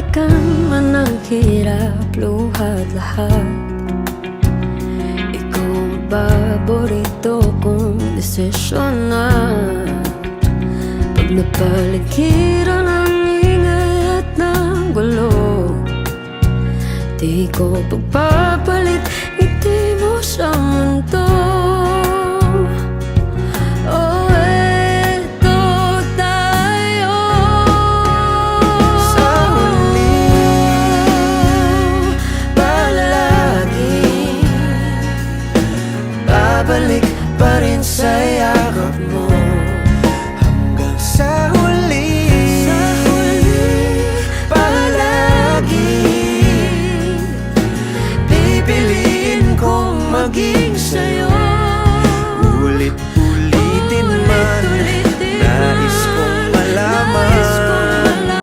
balikan man ang hirap, luhat lahat. Ikaw ang paborito kong desisyon na. Pag napaligiran ang ingay at ng gulo, di ko pagpapalit ngiti mo sa mundo.